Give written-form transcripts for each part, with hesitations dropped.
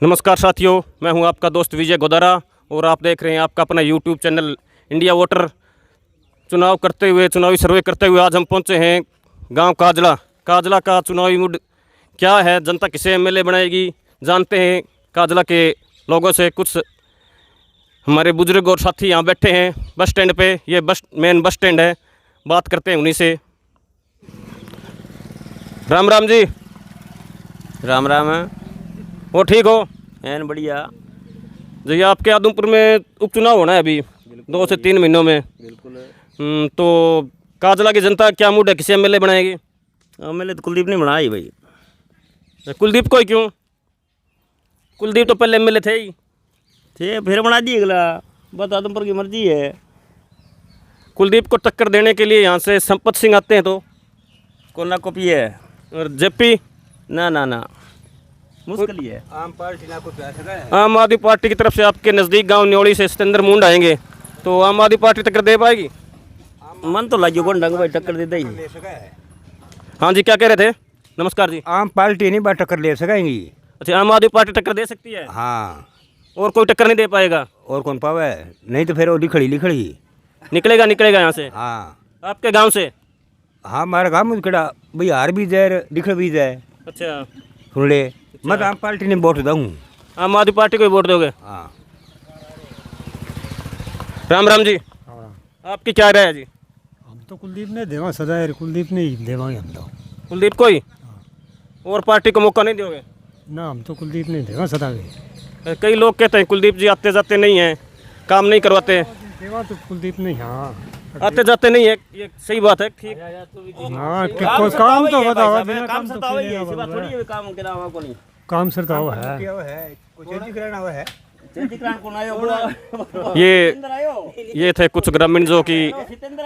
नमस्कार साथियों, मैं हूं आपका दोस्त विजय गोदारा और आप देख रहे हैं आपका अपना यूट्यूब चैनल इंडिया वोटर। चुनावी सर्वे करते हुए आज हम पहुंचे हैं गांव काजला। काजला का चुनावी मूड क्या है, जनता किसे एमएलए बनाएगी, जानते हैं काजला के लोगों से। कुछ हमारे बुजुर्ग और साथी यहाँ बैठे हैं बस स्टैंड पे। ये मेन बस स्टैंड है, बात करते हैं उन्हीं से। राम राम जी। राम राम है। वो ठीक हो? एन बढ़िया जी, आपके आदमपुर में उपचुनाव होना है अभी 2 से 3 महीनों में। बिल्कुल। तो काजला की जनता क्या मूड है, किसे एमएलए बनाएगी? एमएलए तो कुलदीप ने बनाई भाई। कुलदीप को ही क्यों? कुलदीप तो पहले एमएलए थे ही। थे फिर बना दिए अगला, बस आदमपुर की मर्जी है। कुलदीप को टक्कर देने के लिए यहाँ से संपत सिंह आते हैं तो कोना कॉपी है और जेपी ना ना ना मुश्किल ही है। आम आदमी पार्टी की तरफ से आपके नज़दीक गांव न्योड़ी से सतेंद्र मुंड आएंगे, तो आम आदमी पार्टी टक्कर दे पाएगी? मन तो लगे कौन ढंग भाई टक्कर देता ही। हाँ जी, क्या कह रहे थे? नमस्कार जी। आम पार्टी नहीं बात टक्कर ले सकेंगी। अच्छा, आम आदमी पार्टी टक्कर दे सकती है हाँ, और कोई टक्कर नहीं दे पाएगा? और कौन पावे? नहीं तो फिर वो लिखड़ी निकलेगा यहाँ से? हाँ आपके गांव से? हाँ, हमारा गाँव में कड़ा भाई हार भी जाए लिखड़ भी जाए। अच्छा, सुन ले, मैं तो आम पार्टी ने वोट दूँ। आम आदमी पार्टी को ही वोट दोगे? हाँ। राम राम जी, आपकी क्या राय है जी? हम तो कुलदीप ने देवा सदा है, कुलदीप ने ही देवांगे हम तो। कुलदीप को ही? और पार्टी को मौका नहीं दोगे? ना, हम तो कुलदीप ने देवा सदा गए। कई लोग कहते हैं कुलदीप जी आते जाते नहीं हैं, काम नहीं करवाते। देवा तो कुलदीप ने, हाँ आते जाते नहीं है, ये सही बात है। ठीक। हाँ, कोई काम तो बताओ, बिना काम काम तो सताओ किसी ही नहीं है, होगा। थोड़ी है काम के नाम को नहीं। काम सर तो है। ये थे कुछ ग्रामीण जो कि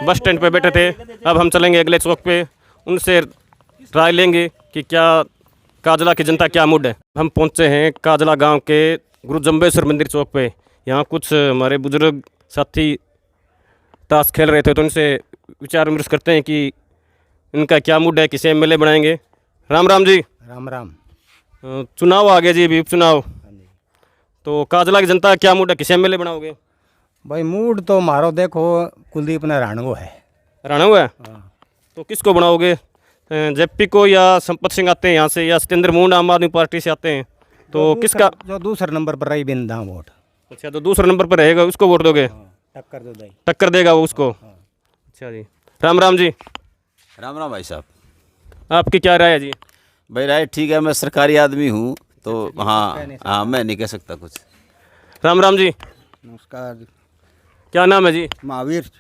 बस स्टैंड पे बैठे थे। अब हम चलेंगे अगले चौक पे, उनसे राय लेंगे कि क्या काजला की जनता क्या मूड है। हम पहुंचे हैं काजला गांव के गुरु जम्बेश्वर मंदिर चौक पे। यहाँ कुछ हमारे बुजुर्ग साथी ताश खेल रहे थे, तो उनसे विचार विमर्श करते हैं कि इनका क्या मूड है, किसे एमएलए बनाएंगे। राम राम जी। राम राम। चुनाव आ गया जी, अभी उपचुनाव। तो काजला की जनता क्या मूड है, किसे एमएलए बनाओगे? भाई मूड तो मारो देखो, कुलदीप ने राणगो है। राणा हुआ है? तो किसको बनाओगे? जेपी को या संपत सिंह आते हैं यहाँ से, या सतेंद्र मुंड आम आदमी पार्टी से आते हैं, तो किसका? जो दूसरे नंबर पर रही बिंदा वोट। अच्छा, तो दूसरे नंबर पर रहेगा, उसको वोट दोगे? टक्कर दो दाई। टक्कर देगा वो उसको? अच्छा जी। राम राम जी, राम राम भाई साहब। आपकी क्या राय है जी? भाई राय ठीक है, मैं सरकारी आदमी हूँ तो हाँ मैं नहीं कह सकता कुछ। राम राम जी, नमस्कार। क्या नाम है जी? महावीर।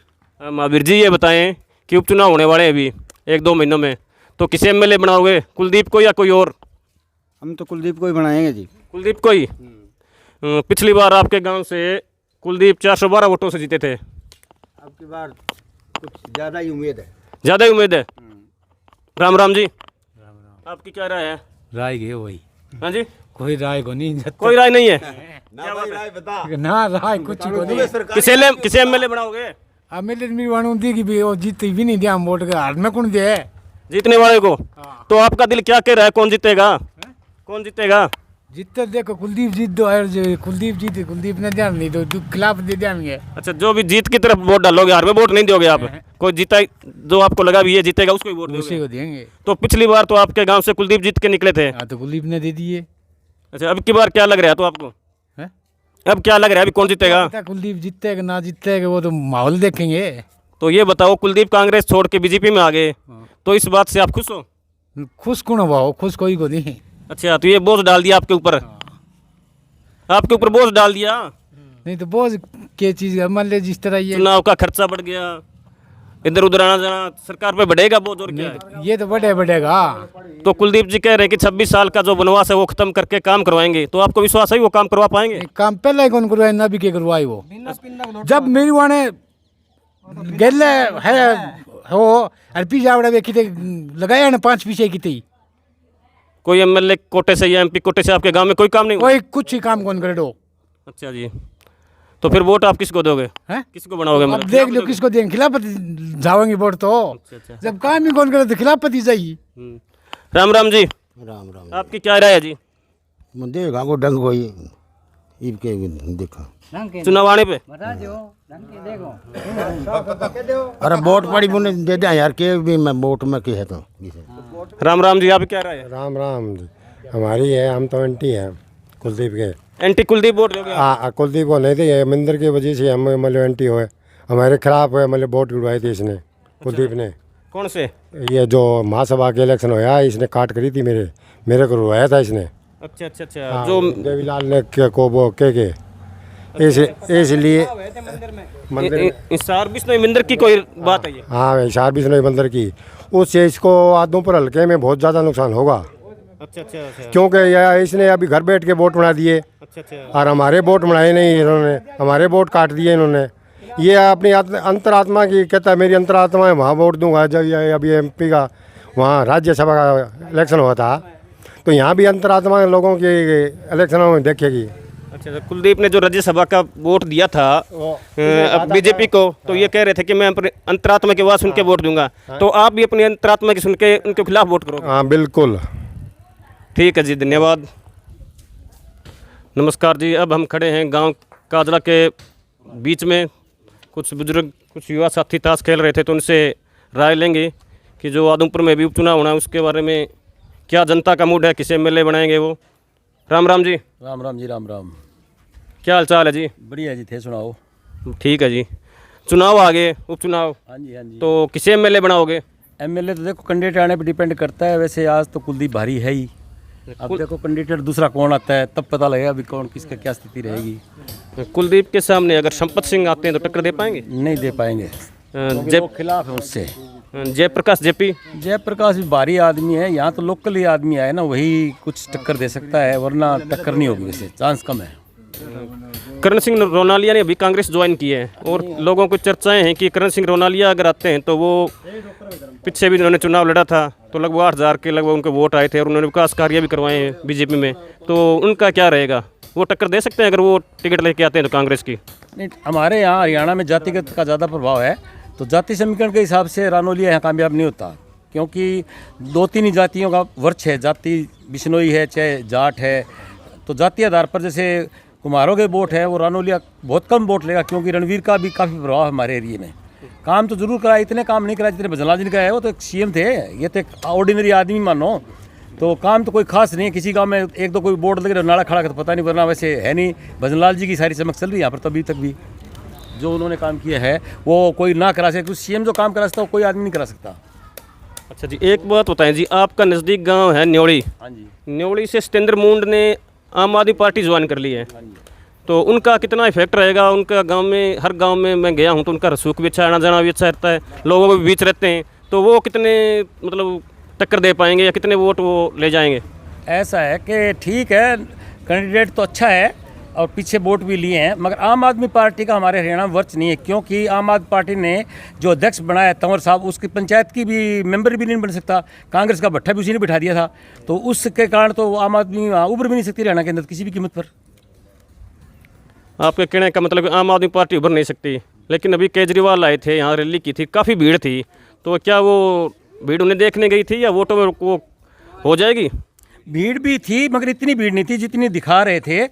महावीर जी, ये बताएं कि उपचुनाव होने वाले हैं अभी 1-2 महीनों में, तो किसे एमएलए बनाओगे, कुलदीप को या कोई और? हम तो कुलदीप को ही बनाएंगे जी। कुलदीप को ही? पिछली बार आपके गांव से कुलदीप 412 वोटों से जीते थे। अब की बार कुछ ज़्यादा ही उम्मीद है। ज़्यादा ही उम्मीद है? राम राम जी, आपकी क्या राय है? राय गए वही। हाँ जी, कोई राय को नहीं, कोई राय नहीं है? ना राय कुछ को नहीं। किसे एमएलए बनाओगे? अब मेरे में वाणु दी कि भी वो जीत भी नहीं दिया, हम वोट का हार में कौन दे जीतने वाले को? तो आपका दिल क्या कह रहा है, कौन जीतेगा? कौन जीतेगा? जीतते देखो, कुलदीप जीत दो, और जो कुलदीप जीते, कुलदीप ने ध्यान नहीं दो, खिलाफ दे देंगे। अच्छा, जो भी जीत की तरफ वोट डालोगे, हार में वोट नहीं दोगे आप? कोई जीता जो आपको लगा भी ये जीतेगा उसको ही वोट उसी दोगे? को देंगे। तो पिछली बार तो आपके गांव से कुलदीप जीत के निकले थे। हाँ, तो कुलदीप ने दे दिए। अच्छा, अब की बार क्या लग रहा है तो आपको? हैं? अब क्या लग रहा है, अभी कौन जीतेगा? पता कुलदीप जीतेगा ना जीतेगा, वो तो माहौल देखेंगे। तो ये बताओ, कुलदीप कांग्रेस छोड़ के बीजेपी में आ गए, तो इस बात से आप खुश हो? खुश कौन हुआ हो? खुश कोई को नहीं। अच्छा, तो ये बोझ डाल दिया आपके ऊपर? आपके ऊपर बोझ डाल दिया? नहीं तो बोझ क्या चीज़ है, मान ले जिस तरह ये चुनाव का खर्चा बढ़ गया, इधर उधर आना जाना सरकार पे बढ़ेगा बोझ, और क्या है? ये तो बढ़ेगा। तो कुलदीप जी कह रहे हैं कि 26 साल का जो वनवास है वो खत्म करके काम करवाएंगे, तो आपको विश्वास है वो काम करवा पाएंगे? काम पहले ही कौन करवाए, ना भी के करवाई वो। जब मेरी वाने गले है हो अरपी जावड़ा वे किते लगाया ना 5 पीछे किते। कोई एमएलए कोटे से या एमपी कोटे से आपके गांव में कोई काम नहीं हुआ? कोई कुछ ही काम कौन करे दो। अच्छा जी, तो फिर वोट आप किसको दोगे? हैं? किसको बनाओगे? अब देख लो किसको देंगे, खिलाफती जाओगे वोट तो। अच्छा। जब काम ही कौन करे तो खिलाफती जाइए। राम राम जी, राम राम। आपकी क्या राय है जी? देखा को डंग कोई इब के देखा चुनाव आने पे अरे वोट पड़ी मुझे दे दे यार के भी मैं वोट में की है तो राम राम जी, आप क्या राय है? राम राम जी, हमारी है, हम तो एंटी हैं कुलदीप के। एंटी कुलदीप वोट दोगे? हाँ, कुलदीप को नहीं थे, मंदिर की वजह से हम मतलब एंटी हुए, हमारे खिलाफ है, मतलब वोट गिरवाई थी इसने, कुलदीप ने। कौन से? ये जो महासभा के इलेक्शन होया, इसने काट करी थी मेरे को रुआया था इसने। अच्छा अच्छा अच्छा। हाँ, जो देवीलाल ने को वो के इसलिए मंदिर इस सर्विस में मंदिर की कोई बात है ये? हाँ, इशार भी सुनाई मंदिर की, उससे इसको आदमपुर हल्के में बहुत ज़्यादा नुकसान होगा। अच्छा अच्छा अच्छा क्योंकि यह इसने अभी घर बैठ के वोट बना दिए अच्छा अच्छा। और हमारे वोट बनाए नहीं इन्होंने, हमारे वोट काट दिए इन्होंने। ये अपनी अंतरात्मा की कहता है, मेरी अंतरात्मा है, वहाँ वोट दूंगा। जब ये अभी एमपी का वहाँ राज्यसभा का इलेक्शन हुआ था, तो यहाँ भी अंतरात्मा लोगों की इलेक्शनों में देखेगी। अच्छा, कुलदीप ने जो राज्यसभा का वोट दिया था बीजेपी को, तो ये कह रहे थे कि मैं अपने अंतरात्मा की आवाज़ सुन के वोट दूंगा। तो आप भी अपनी अंतरात्मा की सुन के उनके खिलाफ वोट करोगे? हाँ बिल्कुल। ठीक है जी, धन्यवाद। नमस्कार जी, अब हम खड़े हैं गांव काजला के बीच में। कुछ बुजुर्ग, कुछ युवा साथी ताश खेल रहे थे, तो उनसे राय लेंगे कि जो आदमपुर में भी उपचुनाव होना है उसके बारे में क्या जनता का मूड है, किसे एमएलए बनाएंगे वो। राम राम जी। राम राम जी, राम राम। क्या हाल चाल है जी? बढ़िया जी, थे सुनाओ। ठीक है जी। चुनाव आ गए, उपचुनाव, हाँ जी हाँ जी। तो किसे एमएलए बनाओगे? एमएलए तो देखो कैंडिडेट आने पे डिपेंड करता है। वैसे आज तो कुलदीप भारी है ही, अब देखो कैंडिडेट दूसरा कौन आता है तब पता लगेगा अभी कौन किसका क्या स्थिति रहेगी। कुलदीप के सामने अगर संपत सिंह आते हैं तो टक्कर दे पाएंगे? नहीं दे पाएंगे, जय वो खिलाफ है उससे। जयप्रकाश जेपी? जयप्रकाश भी भारी आदमी है, यहाँ तो लोकल ही आदमी आए ना, वही कुछ टक्कर दे सकता है, वरना टक्कर नहीं होगी, वैसे चांस कम है। करण सिंह रोनालिया ने अभी कांग्रेस ज्वाइन की है और लोगों को चर्चाएं हैं कि करण सिंह रोनालिया अगर आते हैं तो वो पीछे भी उन्होंने चुनाव लड़ा था तो लगभग 8,000 के लगभग उनके वोट आए थे और उन्होंने विकास कार्य भी करवाए हैं बीजेपी में। तो उनका क्या रहेगा? वो टक्कर दे सकते हैं अगर वो टिकट लेके आते हैं तो कांग्रेस की? नहीं, हमारे यहाँ हरियाणा में जातिगत का ज़्यादा प्रभाव है, तो जाति समीकरण के हिसाब से रानोलिया यहाँ कामयाब नहीं होता, क्योंकि 2-3 ही जातियों का वर्ष है, जाति बिश्नोई है चाहे जाट है, तो जातीय आधार पर जैसे कुमारों के वोट है वो रानोलिया बहुत कम वोट लेगा, क्योंकि रणवीर का भी काफ़ी प्रभाव है हमारे एरिए में। काम तो जरूर कराया, इतने काम नहीं कराया जितने भजनलाल जी ने कराया। वो तो एक सीएम थे, ये तो एक ऑर्डिनरी आदमी मानो, तो काम तो कोई खास नहीं है। किसी गांव में एक दो कोई बोर्ड लगे नाला खड़ा कर तो पता नहीं, वरना वैसे है नहीं। भजनलाल जी की सारी चमक चल रही है यहाँ पर, तभी तक भी जो उन्होंने काम किया है वो कोई ना करा सके, सीएम जो काम करा सकता है वो कोई आदमी नहीं करा सकता। अच्छा जी, एक बात बताएं जी, आपका नज़दीक गांव है न्योड़ी। हाँ जी। न्योड़ी से सत्येंद्र मूंड ने आम आदमी पार्टी ज्वाइन कर ली है, तो उनका कितना इफेक्ट रहेगा उनका गांव में? हर गांव में मैं गया हूं तो उनका रसूख भी अच्छा, आना जाना भी अच्छा रहता है, लोगों के बीच रहते हैं, तो वो कितने मतलब टक्कर दे पाएंगे या कितने वोट वो ले जाएंगे? ऐसा है कि ठीक है, कैंडिडेट तो अच्छा है और पीछे वोट भी लिए हैं, मगर आम आदमी पार्टी का हमारे हरियाणा में वर्च नहीं है, क्योंकि आम आदमी पार्टी ने जो अध्यक्ष बनाया तंवर साहब, उसकी पंचायत की भी मेंबर भी नहीं बन सकता। कांग्रेस का भट्टा भी उसी ने बिठा दिया था, तो उसके कारण तो आम आदमी उभर भी नहीं सकती हरियाणा के अंदर किसी भी कीमत पर। आपके कहने का मतलब आम आदमी पार्टी उभर नहीं सकती, लेकिन अभी केजरीवाल आए थे यहाँ, रैली की थी, काफ़ी भीड़ थी, तो क्या वो भीड़ उन्हें देखने गई थी या वोटों में वो हो जाएगी? भीड़ भी थी मगर इतनी भीड़ नहीं थी जितनी दिखा रहे थे।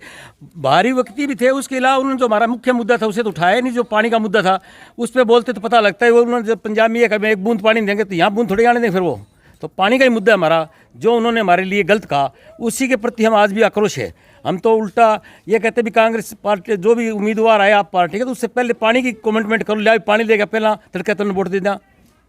भारी व्यक्ति भी थे, उसके अलावा उन्होंने जो हमारा मुख्य मुद्दा था उसे तो उठाया नहीं, जो पानी का मुद्दा था उस पर बोलते तो पता लगता है। वो उन्होंने जब पंजाब में एक बूंद पानी देंगे तो यहाँ बूंद थोड़ी आने दें, फिर वो तो पानी का ही मुद्दा है हमारा। जो उन्होंने हमारे लिए गलत कहा उसी के प्रति हम आज भी आक्रोश है। हम तो उल्टा ये कहते भी कांग्रेस पार्टी जो भी उम्मीदवार आया आप पार्टी का, तो उससे पहले पानी की कमिटमेंट करो, लिया पानी देगा पहला तड़के तो वोट दे दें।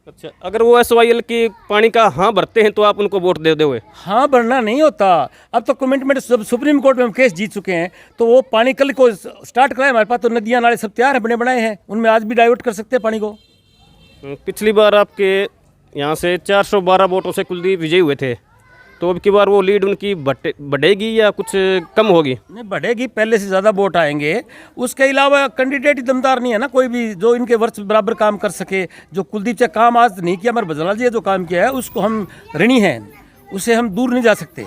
अच्छा, अगर वो SYL की पानी का हाँ भरते हैं तो आप उनको वोट दे दोगे? हाँ भरना नहीं होता, अब तो कमिटमेंट सुप्रीम कोर्ट में हम केस जीत चुके हैं, तो वो पानी कल को स्टार्ट कराए। हमारे पास तो नदियाँ नाले सब तैयार हैं, बने बनाए हैं, उनमें आज भी डाइवर्ट कर सकते हैं पानी को। पिछली बार आपके यहाँ से 412 वोटों से कुलदीप विजयी हुए थे, तो अब की बार वो लीड उनकी बढ़ेगी या कुछ कम होगी? नहीं बढ़ेगी, पहले से ज़्यादा वोट आएंगे। उसके अलावा कैंडिडेट ही दमदार नहीं है ना कोई भी जो इनके वर्ष बराबर काम कर सके। जो कुलदीप से काम आज नहीं किया, हमारे भजनलाल जी जो काम किया है उसको हम ऋणी हैं, उससे हम दूर नहीं जा सकते।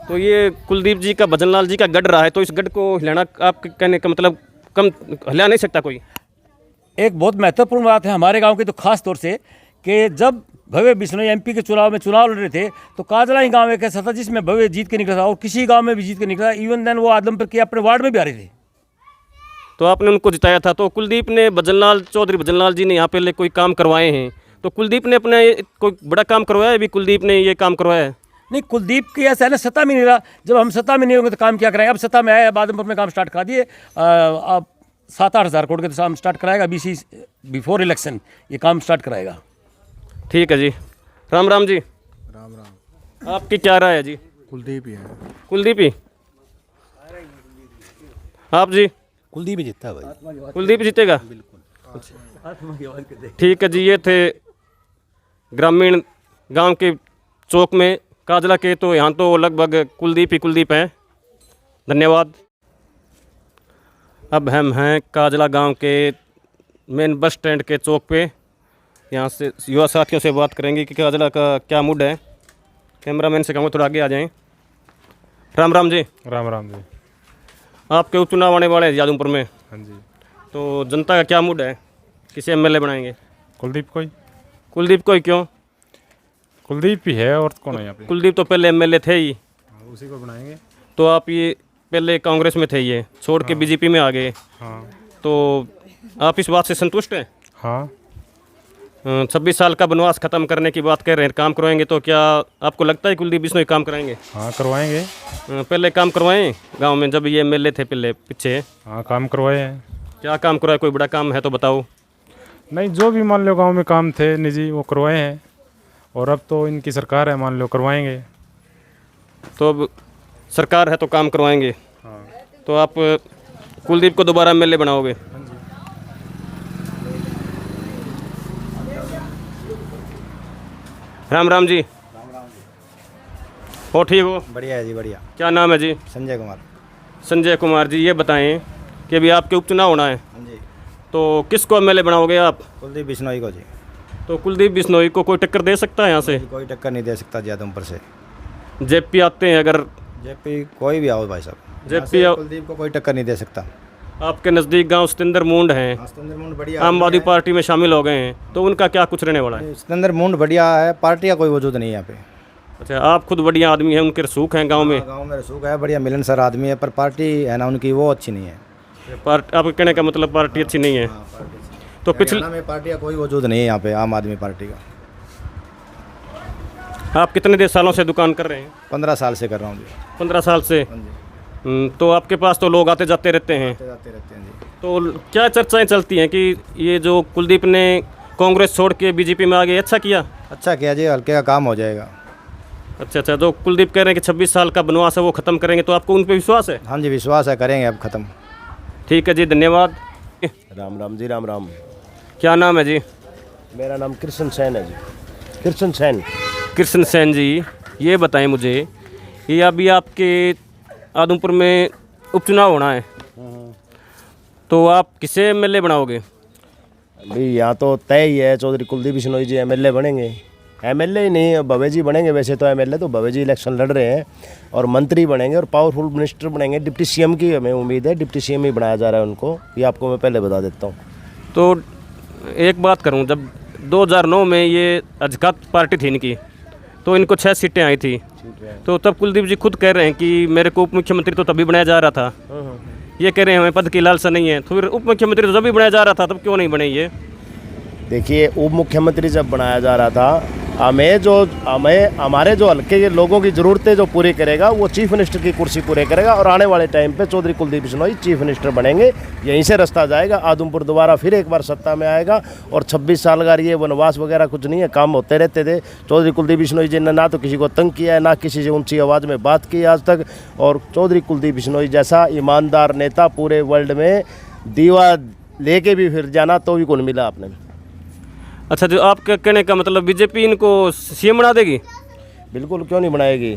तो ये कुलदीप जी का भजनलाल जी का गढ़ रहा है, तो इस गढ़ को हिलाना आपके कहने का मतलब कम हिला नहीं सकता कोई? एक बहुत महत्वपूर्ण बात है हमारे गाँव की, तो खास तौर से कि जब भव्य बिश्नोई एमपी के चुनाव में चुनाव लड़ रहे थे, तो काजला ही गांव एक ऐसा था जिसमें भव्य जीत के निकला था, और किसी गांव में भी जीत के निकला। इवन देन वो आदमपुर के अपने वार्ड में भी आ रहे थे। तो आपने उनको जिताया था। तो कुलदीप ने चौधरी भजनलाल जी ने यहाँ पहले कोई काम करवाए हैं, तो कुलदीप ने अपने कोई बड़ा काम करवाया है? अभी कुलदीप ने ये काम करवाया है? नहीं, कुलदीप की ऐसा है ना, सत्ता में नहीं रहा। जब हम सत्ता में नहीं होंगे तो काम क्या कराएंगे? अब सत्ता में आए, अब आदमपुर में काम स्टार्ट करा दिए। अब 7-8 हज़ार करोड़ के तो काम स्टार्ट कराएगा, बिफोर इलेक्शन ये काम स्टार्ट कराएगा। ठीक है जी। राम राम जी। राम राम। आपकी क्या राय है जी? कुलदीप ही है। कुलदीप ही? आप जी? कुलदीप ही जीतता है भाई। कुलदीप जीतेगा? ठीक है जी। ये थे ग्रामीण गांव के चौक में काजला के, तो यहाँ तो लगभग कुलदीप हैं। धन्यवाद। अब हम हैं काजला गांव के मेन बस स्टैंड के चौक पे। यहाँ से युवा साथियों से बात करेंगे कि काजला का क्या मूड है। कैमरामैन से कहूँगा थोड़ा आगे आ जाएं। राम राम जी। राम राम जी। आपके उपचुनाव आने वाले हैं यादवपुर में। हाँ जी। तो जनता का क्या मूड है? किसे एमएलए बनाएंगे? कुलदीप कोई। कुलदीप को ही क्यों? कुलदीप ही है, और कौन है यहाँ पे? कुलदीप तो पहले एमएलए थे ही। उसी को बनाएंगे। तो आप ये पहले कांग्रेस में थे, ये छोड़ के बीजेपी में आ गए। हाँ। तो आप इस बात से संतुष्ट हैं? हाँ। 26 साल का वनवास खत्म करने की बात कर रहे हैं, काम करवाएंगे। तो क्या आपको लगता है कुलदीप बिश्नोई काम कराएंगे? हाँ, करवाएंगे। पहले काम करवाएं गांव में, जब ये एमएलए थे पहले पीछे। हाँ, काम करवाए हैं। क्या काम करवाए? कोई बड़ा काम है तो बताओ। नहीं, जो भी मान लो गांव में काम थे निजी, वो करवाए हैं, और अब तो इनकी सरकार है, मान लो करवाएंगे। तो अब सरकार है तो काम करवाएंगे। हाँ। तो आप कुलदीप को दोबारा एमएलए बनाओगे? राम राम जी। हो ठीक हो? बढ़िया है जी, बढ़िया। क्या नाम है जी? संजय कुमार। संजय कुमार जी, ये बताएं कि अभी आपके उपचुनाव होना है, हाँ जी। तो किसको एमएलए बनाओगे आप? कुलदीप बिश्नोई को जी। तो कुलदीप बिश्नोई को कोई टक्कर दे सकता है यहाँ से? कोई टक्कर नहीं दे सकता जी आदमपुर से। जेपी आते हैं अगर? जेपी कोई भी आओ भाई साहब, जेपी कुलदीप को कोई टक्कर नहीं दे सकता। आपके नज़दीक गांव सतेंद्र मुंड हैं, सतेंद्र मुंड बढ़िया, आम आदमी पार्टी में शामिल हो गए हैं, तो उनका क्या कुछ रहने वाला है? सतेंद्र मुंड बढ़िया है, पार्टी का कोई वजूद नहीं है यहाँ पे। अच्छा, आप खुद बढ़िया आदमी हैं, उनके रसूख हैं गांव में? गांव में रसूख है, बढ़िया मिलनसार आदमी है, पर पार्टी है ना उनकी, वो अच्छी नहीं है। आपके कहने का मतलब पार्टी अच्छी नहीं है? तो पिछले में पार्टी का कोई वजूद नहीं है यहाँ पे, आम आदमी पार्टी का। आप कितने सालों से दुकान कर रहे हैं? 15 साल से कर रहा हूँ जी। 15 साल से? तो आपके पास तो लोग आते जाते रहते हैं। जाते रहते हैं जी। तो क्या चर्चाएं चलती हैं कि ये जो कुलदीप ने कांग्रेस छोड़ के बीजेपी में आ गए, अच्छा किया? अच्छा किया जी, हल्के का काम हो जाएगा। अच्छा, जो कुलदीप कह रहे हैं कि 26 साल का वनवास है वो ख़त्म करेंगे, तो आपको उन पर विश्वास है? हाँ जी, विश्वास है, करेंगे अब ख़त्म। ठीक है जी, धन्यवाद। राम राम जी। राम राम। क्या नाम है जी? मेरा नाम कृष्ण सेन है जी। कृष्ण सेन। कृष्ण सेन जी, ये बताएं मुझे, ये अभी आपके आदमपुर में उपचुनाव होना है, तो आप किसे एमएलए बनाओगे? अभी यहाँ तो तय ही है, चौधरी कुलदीप बिश्नोई जी एमएलए बनेंगे। एमएलए ही नहीं, भव्य जी बनेंगे। वैसे तो एमएलए तो भव्य जी इलेक्शन लड़ रहे हैं, और मंत्री बनेंगे और पावरफुल मिनिस्टर बनेंगे। डिप्टी सीएम की हमें उम्मीद है, डिप्टी सीएम ही बनाया जा रहा है उनको, ये आपको मैं पहले बता देता हूँ। तो एक बात करूँ, जब 2009 में ये अजकात पार्टी थी इनकी, तो इनको 6 सीटें आई थी, तो तब कुलदीप जी खुद कह रहे हैं कि मेरे को उप मुख्यमंत्री तो तभी बनाया जा रहा था। ये कह रहे हैं हमें पद की लालसा नहीं है, तो फिर उप मुख्यमंत्री तो जब भी बनाया जा रहा था, तब क्यों नहीं बने ये? देखिए, उप मुख्यमंत्री जब बनाया जा रहा था, हमें हमारे जो हल्के के लोगों की ज़रूरतें जो पूरी करेगा, वो चीफ मिनिस्टर की कुर्सी पूरे करेगा, और आने वाले टाइम पे चौधरी कुलदीप बिश्नोई चीफ मिनिस्टर बनेंगे। यहीं से रास्ता जाएगा, आदमपुर दोबारा फिर एक बार सत्ता में आएगा। और 26 साल का ये वनवास वगैरह कुछ नहीं है, काम होते रहते थे। चौधरी कुलदीप बिश्नोई जी ने ना तो किसी को तंग किया है, ना किसी से ऊंची आवाज़ में बात की आज तक। और चौधरी कुलदीप बिश्नोई जैसा ईमानदार नेता पूरे वर्ल्ड में दीवा लेके भी फिर जाना तो भी कौन मिला आपने। अच्छा, जो आपके कहने का मतलब बीजेपी इनको सीएम बना देगी? बिल्कुल, क्यों नहीं बनाएगी।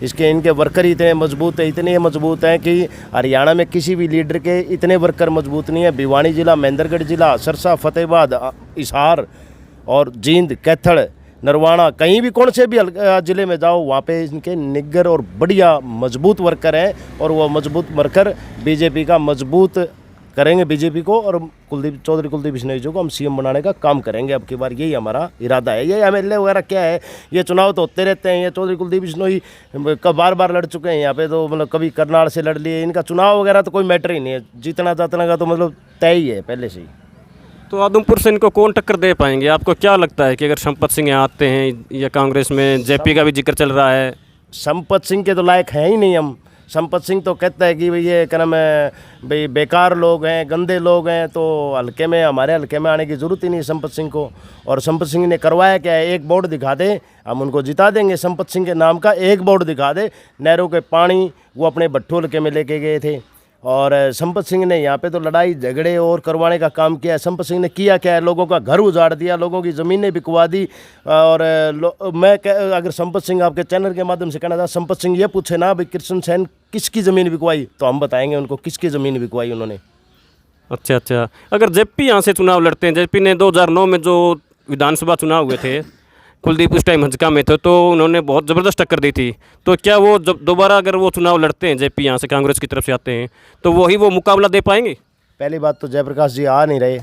इसके इनके वर्कर इतने मजबूत है, इतने मजबूत हैं कि हरियाणा में किसी भी लीडर के इतने वर्कर मजबूत नहीं है। भिवानी जिला, महेंद्रगढ़ जिला, सरसा, फतेहाबाद, हिसार और जींद, कैथड़, नरवाना, कहीं भी कौन से भी ज़िले में जाओ, वहाँ पे इनके निग्गर और बढ़िया मजबूत वर्कर हैं। और वो मजबूत वर्कर बीजेपी का मजबूत करेंगे बीजेपी को, और चौधरी कुलदीप बिश्नोई जी को हम सीएम बनाने का काम करेंगे अब की बार। यही हमारा इरादा है। ये एमएलए वगैरह क्या है, ये चुनाव तो होते रहते हैं। ये चौधरी कुलदीप बिश्नोई कब बार लड़ चुके हैं यहाँ पे, तो मतलब कभी करनाल से लड़ लिए। इनका चुनाव वगैरह तो कोई मैटर ही नहीं है, जीतना जातना का तो मतलब तय ही है पहले से ही। तो आदमपुर से इनको कौन टक्कर दे पाएंगे? आपको क्या लगता है कि अगर संपत सिंह यहाँ आते हैं, या कांग्रेस में जेपी का भी जिक्र चल रहा है? संपत सिंह के तो लायक हैं ही नहीं हम। संपत सिंह तो कहता है कि भाई ये क्या नाम है, भाई बेकार लोग हैं, गंदे लोग हैं, तो हल्के में, हमारे हल्के में आने की ज़रूरत ही नहीं है संपत सिंह को। और संपत सिंह ने करवाया क्या है, एक बोर्ड दिखा दे, हम उनको जिता देंगे। संपत सिंह के नाम का एक बोर्ड दिखा दे, नहरों के पानी वो अपने भट्टू हल्के में लेके गए थे। और संपत सिंह ने यहाँ पे तो लड़ाई झगड़े और करवाने का काम किया है। संपत सिंह ने किया क्या है, लोगों का घर उजाड़ दिया, लोगों की ज़मीनें बिकवा दी। और अगर संपत सिंह आपके चैनल के माध्यम से कहना था, संपत सिंह ये पूछे ना भाई कृष्ण सेन किसकी ज़मीन बिकवाई, तो हम बताएंगे उनको किसकी ज़मीन बिकवाई उन्होंने। अच्छा, अगर जेपी यहाँ से चुनाव लड़ते हैं, जेपी ने 2009 में जो विधानसभा चुनाव हुए थे, कुलदीप उस टाइम हंजका में थे, तो उन्होंने बहुत ज़बरदस्त टक्कर दी थी। तो क्या वो जब दोबारा अगर वो चुनाव लड़ते हैं, जेपी यहाँ से कांग्रेस की तरफ से आते हैं, तो वही वो मुकाबला दे पाएंगे? पहली बात तो जयप्रकाश जी आ नहीं रहे,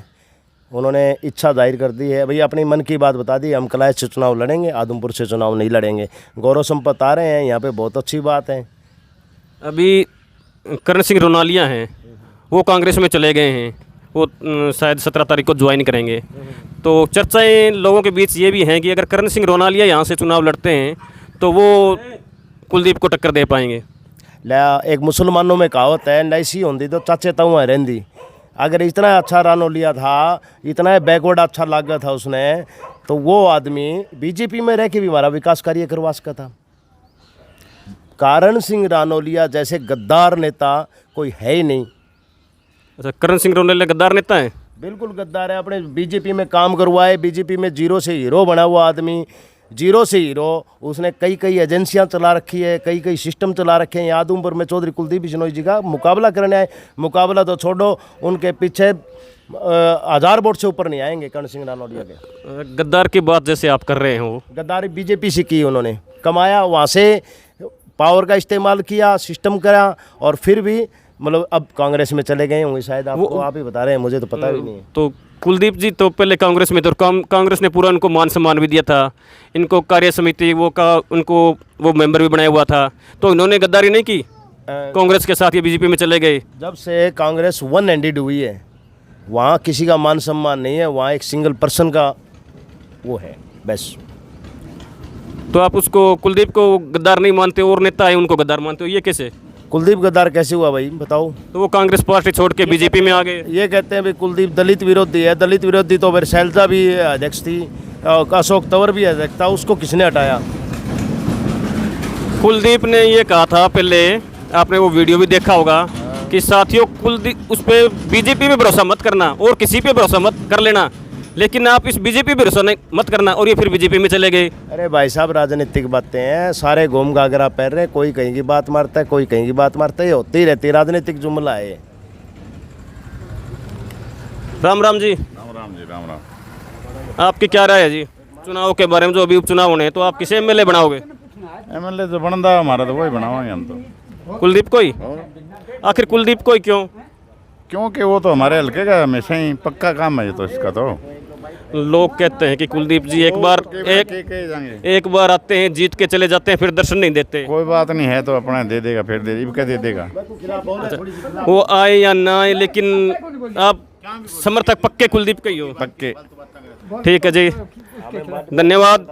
उन्होंने इच्छा जाहिर कर दी है। भैया अपनी मन की बात बता दी, हम कलायत से चुनाव लड़ेंगे, आदमपुर से चुनाव नहीं लड़ेंगे। गौरव संपत आ रहे हैं यहाँ पे, बहुत अच्छी बात है। अभी करण सिंह रोनालिया हैं, वो कांग्रेस में चले गए हैं, वो शायद 17 तारीख को ज्वाइन करेंगे। तो चर्चाएं लोगों के बीच ये भी हैं कि अगर करण सिंह रोनालिया यहाँ से चुनाव लड़ते हैं तो वो कुलदीप को टक्कर दे पाएंगे। एक मुसलमानों में कहावत है, नैसी होंदी तो चाचे ताऊ रहंदी। अगर इतना अच्छा रानोलिया था, इतना बैकवर्ड अच्छा लगा था उसने, तो वो आदमी बीजेपी में रह के भी हमारा विकास कार्य करवा सका था। करण सिंह रानोलिया जैसे गद्दार नेता कोई है ही नहीं। अच्छा, करण सिंह रोनालिया गद्दार नेता है? बिल्कुल गद्दार है। अपने बीजेपी में काम करवाए, बीजेपी में जीरो से हीरो बना हुआ आदमी, जीरो से हीरो। उसने कई एजेंसियां चला रखी है, कई सिस्टम चला रखे हैं। आदमपुर में चौधरी कुलदीप बिश्नोई जी का मुकाबला करने आए। मुकाबला तो छोड़ो, उनके पीछे 1000 वोट से ऊपर नहीं आएंगे करण सिंह रानोलिया के। गद्दार की बात जैसे आप कर रहे हो, गद्दारी बीजेपी से की उन्होंने, कमाया वहाँ से, पावर का इस्तेमाल किया, सिस्टम करा, और फिर भी मतलब अब कांग्रेस में चले गए होंगे शायद। आपको आप ही बता रहे हैं, मुझे तो पता भी नहीं है। तो कुलदीप जी तो पहले कांग्रेस में थे, और कांग्रेस ने पूरा उनको मान सम्मान भी दिया था, इनको कार्य समिति उनको वो मेंबर भी बनाया हुआ था। तो इन्होंने गद्दारी नहीं की कांग्रेस के साथ, ये बीजेपी में चले गए। जब से कांग्रेस वन हैंडेड हुई है, वहाँ किसी का मान सम्मान नहीं है, वहाँ एक सिंगल पर्सन का वो है बस। तो आप उसको कुलदीप को गद्दार नहीं मानते और नेता है उनको गद्दार मानते हो, ये कैसे? कुलदीप गद्दार कैसे हुआ भाई बताओ? तो वो कांग्रेस पार्टी छोड़ के बीजेपी में आ गए। ये कहते हैं भाई कुलदीप दलित विरोधी है। दलित विरोधी तो फिर शैलजा भी अध्यक्ष थी, अशोक तंवर भी अध्यक्ष था, उसको किसने हटाया? कुलदीप ने ये कहा था पहले, आपने वो वीडियो भी देखा होगा, कि साथियों कुलदीप उस पर बीजेपी पे भरोसा मत करना और किसी पे भरोसा मत कर लेना, लेकिन आप इस बीजेपी पे भरोसा नहीं मत करना, और ये फिर बीजेपी में चले गए। अरे भाई साहब, राजनीतिक बातें हैं, सारे घूम घाघरा पहन रहे, कोई कहीं की बात मारता है, कोई कहीं की बात मारता है, ये होती रहती है, राजनीतिक जुमला है। राम राम जी। राम जी, राम राम। आपकी क्या राय है जी चुनाव के बारे में? जो अभी उपचुनाव होने हैं, तो आप किसे एमएलए बनाओगे? एमएलए जो बनता हमारा तो वही बनावाएंगे हम तो। कुलदीप को ही? आखिर कुलदीप को ही क्यों? क्योंकि वो तो हमारे हल्के का हमेशा ही पक्का काम है ये तो, इसका तो। लोग कहते हैं कि कुलदीप जी एक बार आते हैं, जीत के चले जाते हैं, फिर दर्शन नहीं देते। कोई बात नहीं है तो अपना दे देगा, फिर दे देगा। अच्छा, वो आए या ना आए, लेकिन आप समर्थक पक्के कुलदीप के ही हो? पक्के। ठीक है जी, धन्यवाद।